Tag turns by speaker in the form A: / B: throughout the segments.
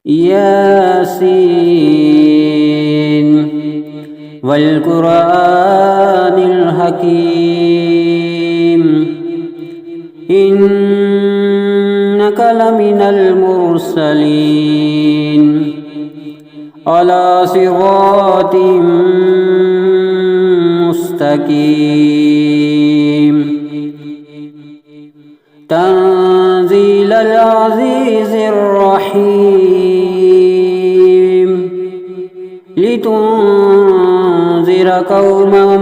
A: ياسين والقرآن الحكيم إنك لمن المرسلين على صراط مستقيم تنزيل العزيز الرحيم لتنذر قوما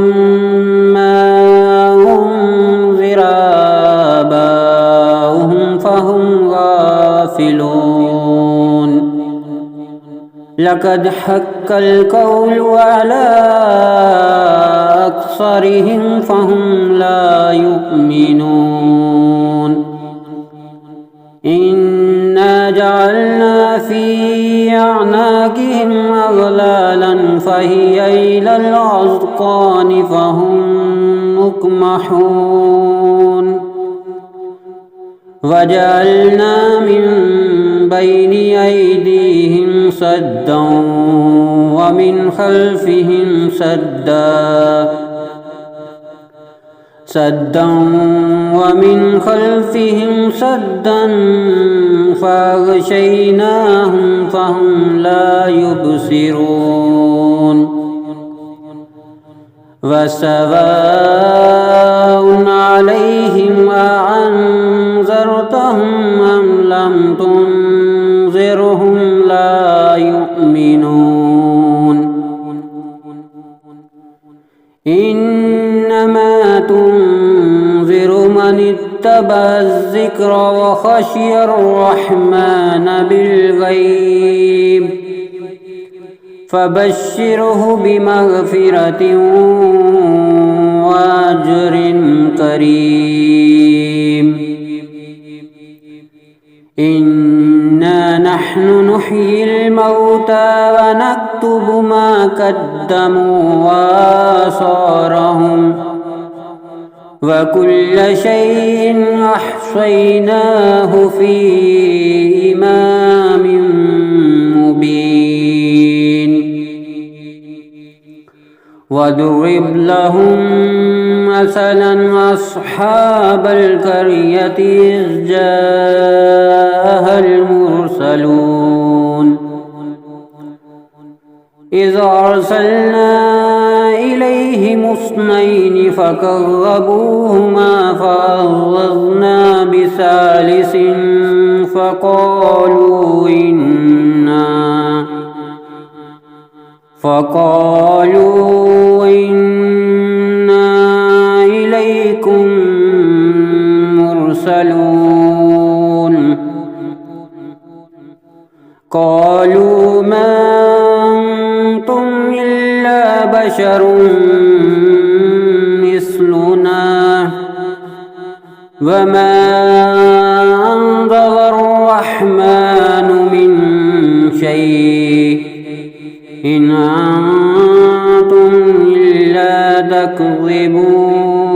A: ما أنذر آباؤهم فهم غافلون لقد حق القول على أكثرهم فهم لا يؤمنون إنا جعلنا في أعناقهم أغلالا فهي إلى الأذقان فهم مقمحون وجعلنا من بين أيديهم سدا ومن خلفهم سدا ومن خلفهم سدا فأغشيناهم فهم لا يبصرون وسواء عليهم أأنذرتهم أم لم تنذرهم لا يؤمنون إنما تنذر من اتبع الذكر وخشي الرحمن بالغيب فبشره بمغفرة وأجر كريم إنا نحن نحيي الموتى ونكتب ما قدموا وآثارهم وكل شيء أحصيناه في إمام مبين واضرب لهم مثلا أصحاب القرية إذ جاءها المرسلون إذ أرسلنا إليهم اثنين فكذبوهما فعززنا بثالث فقالوا إنا إليكم مرسلون قالوا ما أنتم إلا بشر مثلنا وما أنزل الرحمن من شيء إن أنتم إلا تكذبون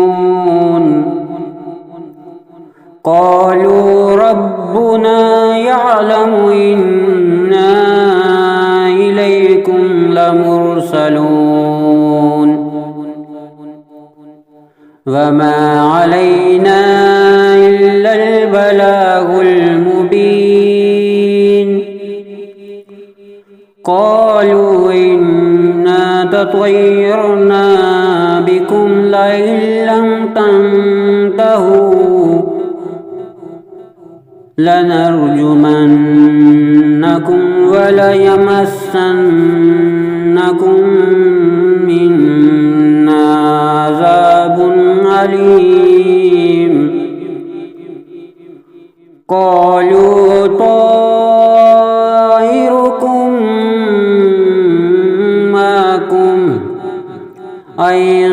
A: قالوا ربنا يعلم إنا إليكم لمرسلون وما علينا إلا البلاغ المبين قالوا إنا تطيرنا بكم لئن لم تنتهوا لنرجمنكم وليمسنكم منا عذاب أليم قالوا طائركم معكم أئن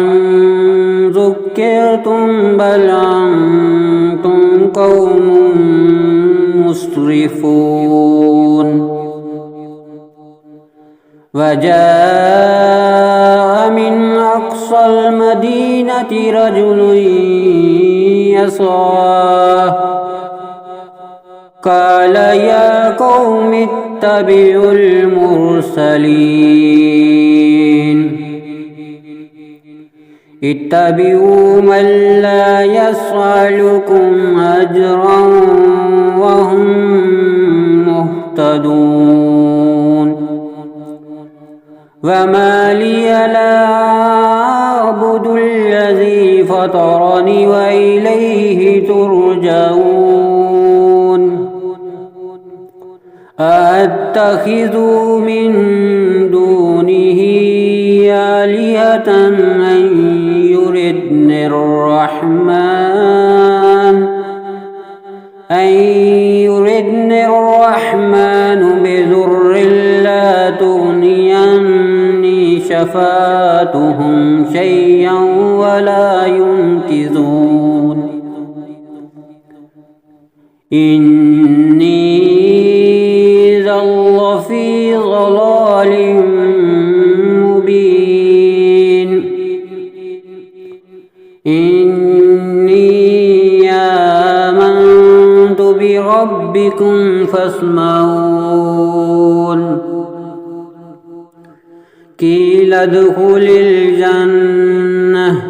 A: ذكرتم بل أنتم قوم مسرفون وجاء من أقصى المدينة رجل يسعى قال يا قوم اتبعوا المرسلين اتبعوا من لا يسألكم أجرا وهم مهتدون وما لي لا أعبد الذي فطرني وإليه ترجعون أأتخذ من دونه آلهة أن يردني الرحمن بضر لا تغني عني شفاعتهم شيئا ولا ينقذون إني إذا لفي ضلال مبين إني آمنت بربكم فاسمعون قيل ادخل الجنة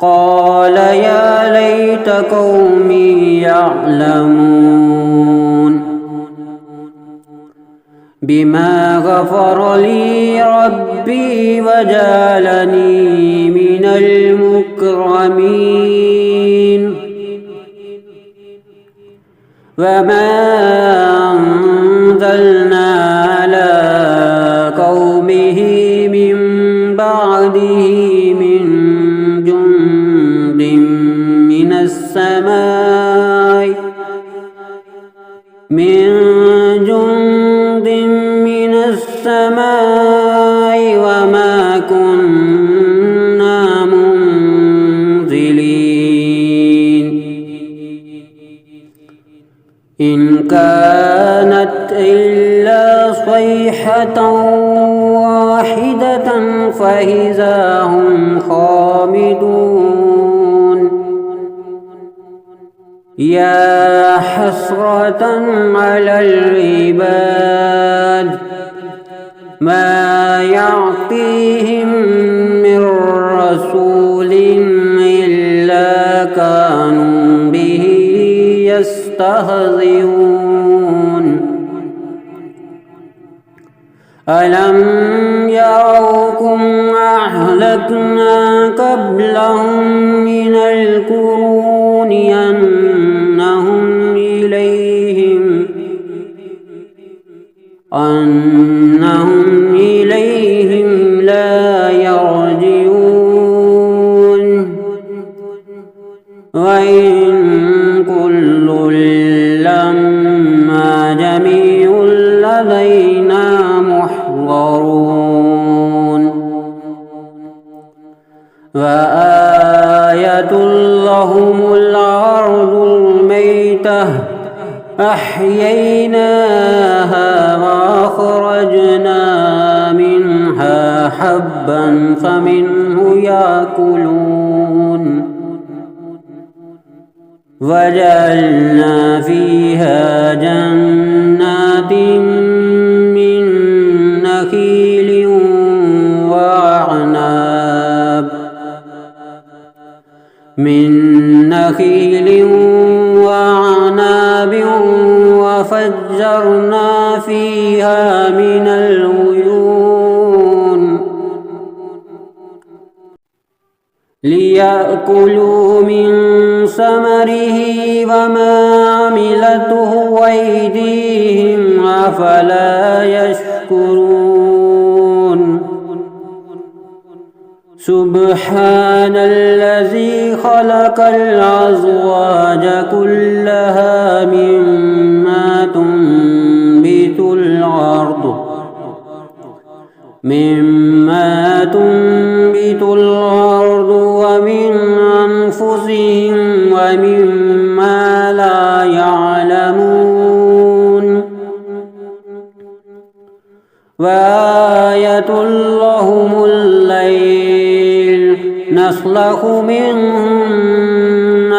A: قال يا ليت قومي يعلمون بما غفر لي ربي وجعلني من المكرمين وما أنزلنا على قومه من بعده من جند من السماء وما كنا منزلين إن كانت إلا صيحة واحدة فإذا هم خامدون يا حسرة على العباد ما يعطيهم من رسول إلا كانوا به يستهزئون ألم يروكم أهلكنا قبلهم من القرون أنهم إليهم لا يرجعون وإن كل لما جميع لدينا محضرون وآية لهم الأرض الميتة أحييناها وأخرجنا منها حبا فمنه يأكلون وجعلنا فيها جنات من نخيل وعناب وفجرنا فيها من العيون ليأكلوا من ثمره وما عملته أيديهم أفلا يشكرون سبحان الذي خلق الأزواج كلها مما تنبت الأرض ومن أنفسهم ومما لا يعلمون وآية لهم الليل نسلخ منه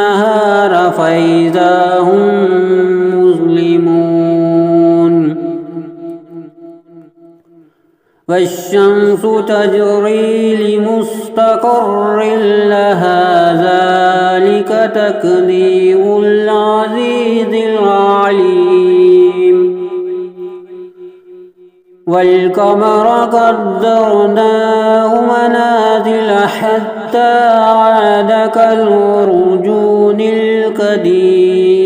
A: النهار فإذا هم مظلمون والشمس تجري لمستقر لها ذلك تقدير العزيز العليم والقمر قدرناه منازل حتى عاد كالعرجون القديم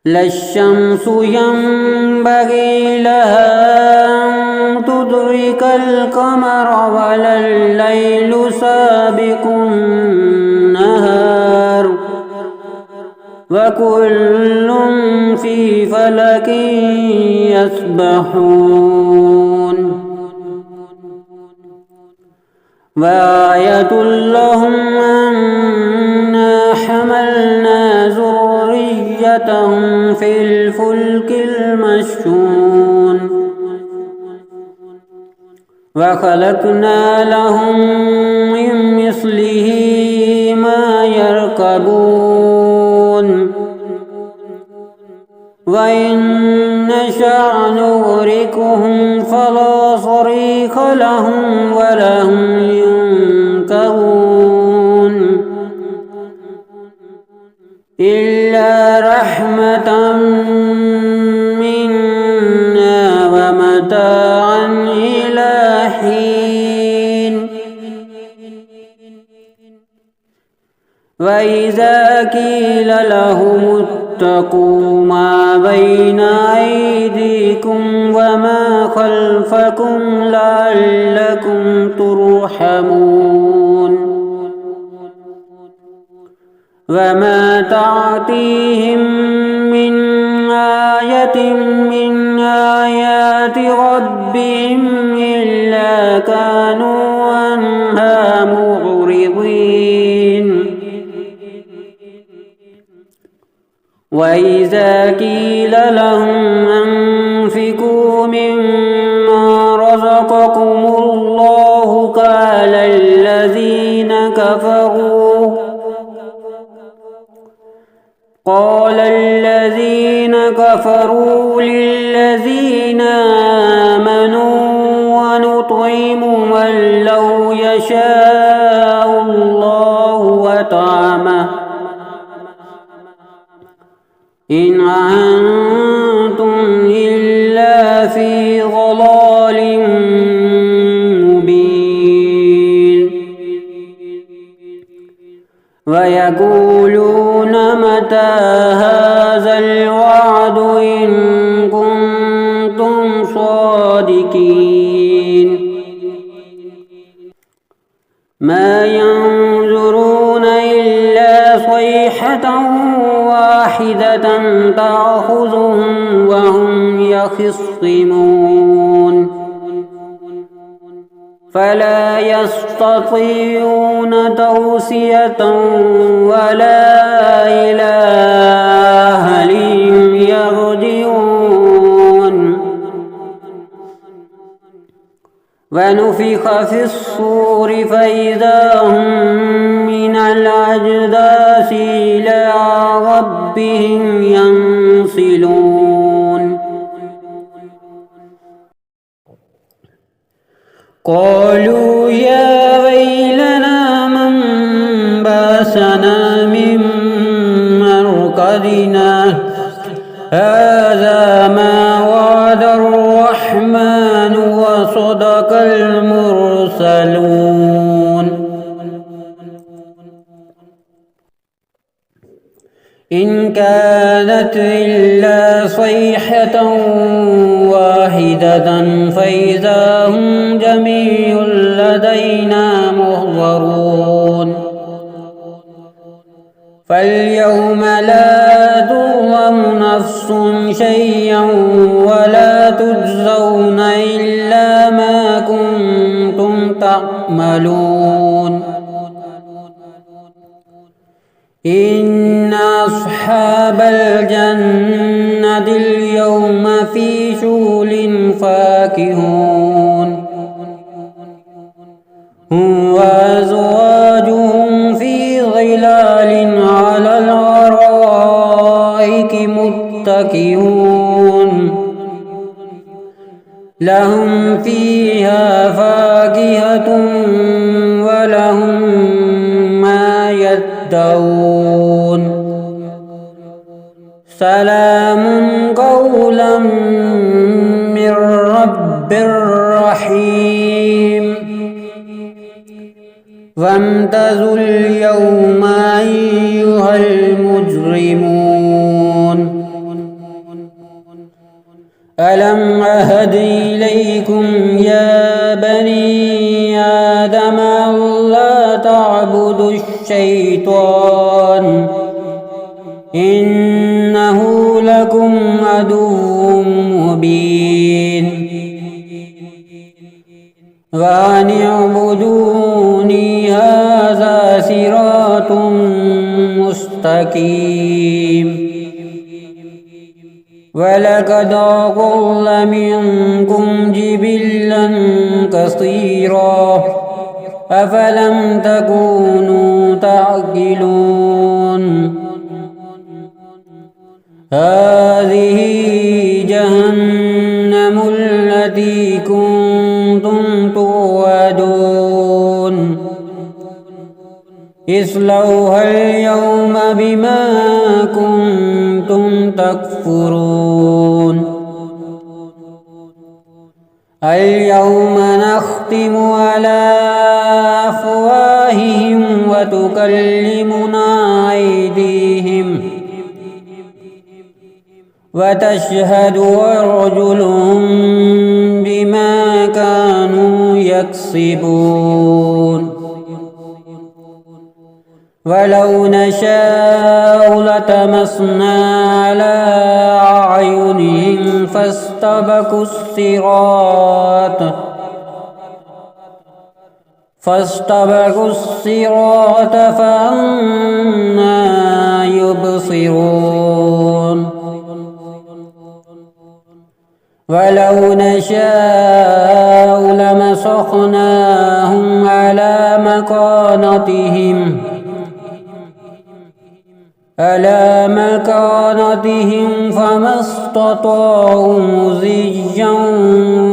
A: لا الشمس ينبغي لها أن تدرك القمر ولا الليل سابق النهار وكل في فلك يسبحون وآية لهم أنا حملنا ذريتهم في الفلك المشحون وخلقنا لهم من مثله ما يركبون وإن نشأ نغرقهم فلا صريخ لهم ولا هم ينقذون إلا رحمة منا ومتاعا إلى حين وإذا قيل لهم اتقوا ما بين أيديكم وما خلفكم لعلكم ترحمون وما تعطيهم من آية من آيات ربهم إلا كانوا عنها معرضين وإذا قيل لهم أنفقوا مما رزقكم الله قال الذين كفروا للذين آمنوا ونطعم من لو يشاء الله وطعمه إن أنتم إلا في ضلال مبين ويقولون متى هذا الوعد إن كنتم صادقين ما ينظرون إلا صيحة واحدة تأخذهم وهم يخصمون فلا يستطيعون توصية ولا إلى أهلهم يرجعون ونفخ في الصور فإذا هم من الأجداث إلى ربهم ينسلون قالوا يا ويلنا من بعثنا من مرقدنا هذا ما وعد الرحمن وصدق المرسلون إن كانت إلا صيحة واحدة فإذا هم جميع لدينا محضرون فاليوم لا تظلم نفس شيئا ولا تجزون إلا ما كنتم تعملون إن أصحاب الجنة اليوم في شغل فاكهون هم وأزواجهم في ظلال على الأرائك متكئون لهم فيها فاكهة ولهم ما يدعون سلام قولا من رب رحيم وامتازوا اليوم أيها المجرمون ألم أهد إليكم يا بني آدم ألا تعبدوا الشيطان إنه لكم عدو مبين وأن اعبدوني هذا صراط مستقيم ولقد أضل منكم جبلا كثيرا أفلم تكونوا تعقلون هذه جهنم التي كنتم توعدون اصلوها اليوم بما كنتم تكفرون اليوم نختم على أفواههم وتكلمنا أيديهم وتشهد أرجلهم بما كانوا يكسبون ولو نشاء لطمسنا على أعينهم فاستبقوا الصراط فأنى يبصرون ولو نشاء لمسخناهم على مكانتهم فما استطاعوا مضيا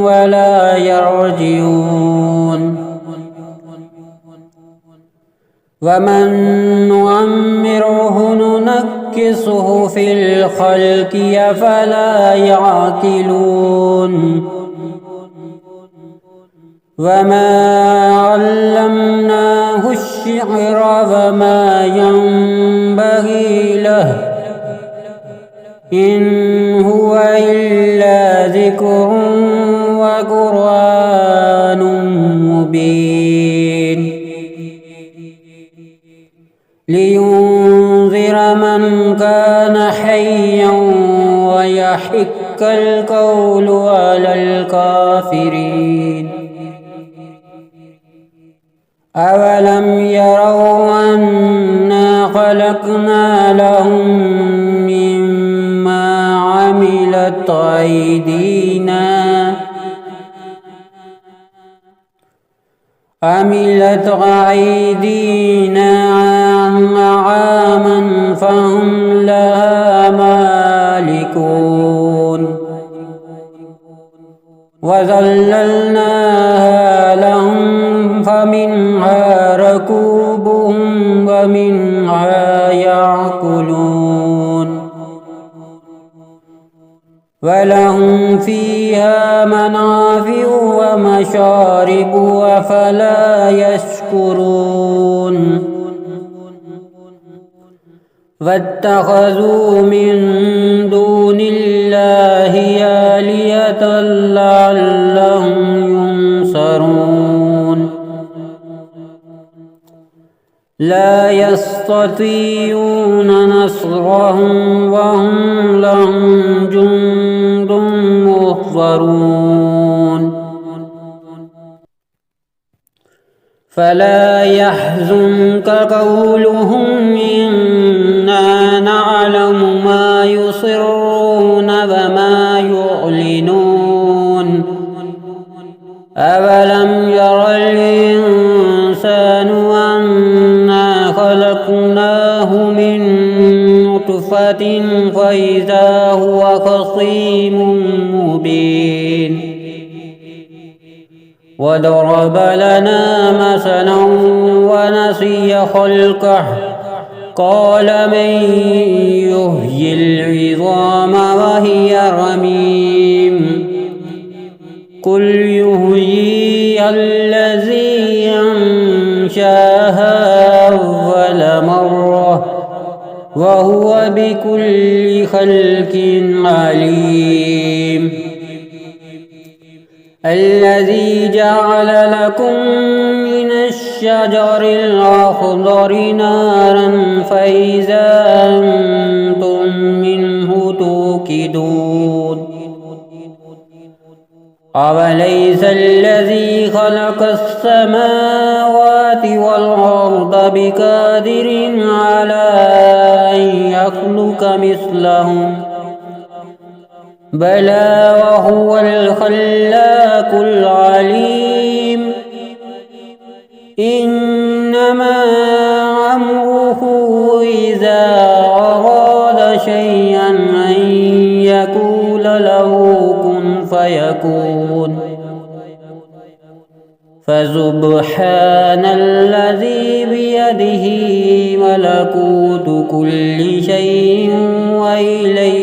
A: ولا يرجعون ومن نعمره ننكسه في الخلق أفلا يعقلون وما علمناه الشعر وما ينبغي له إن هو إلا ذكر وقرآن مبين لينذر من كان حيا ويحق القول على الكافرين أولم يروا أنا خلقنا لهم مما عملت أيدينا أنعاما فهم لها مالكون وذللناها لهم فمنها ركوبهم ومنها يأكلون ولهم فيها منافع ومشارب أفلا يشكرون واتخذوا من دون الله آلهة لعلهم ينصرون لا يستطيعون نصرهم وهم لهم جند محضرون فلا يحزنك قولهم إنا نعلم ما يصرون وما يعلنون أولم ير الإنسان أنا خلقناه من نطفة فإذا هو خصيم مبين وضرب لنا مثلا ونسي خلقه قال من يحيي العظام وهي رميم قل يحييها الذي أنشاها أول مرة وهو بكل خلق عليم الذي جعل لكم من الشجر الأخضر نارا فإذا أنتم منه توقدون أوليس الذي خلق السماوات والأرض بقادر على أن يخلق مثلهم بلى وهو الخلاق العليم إنما أمره إذا أراد شيئا أن يقول له كن فيكون فسبحان الذي بيده ملكوت كل شيء وإليه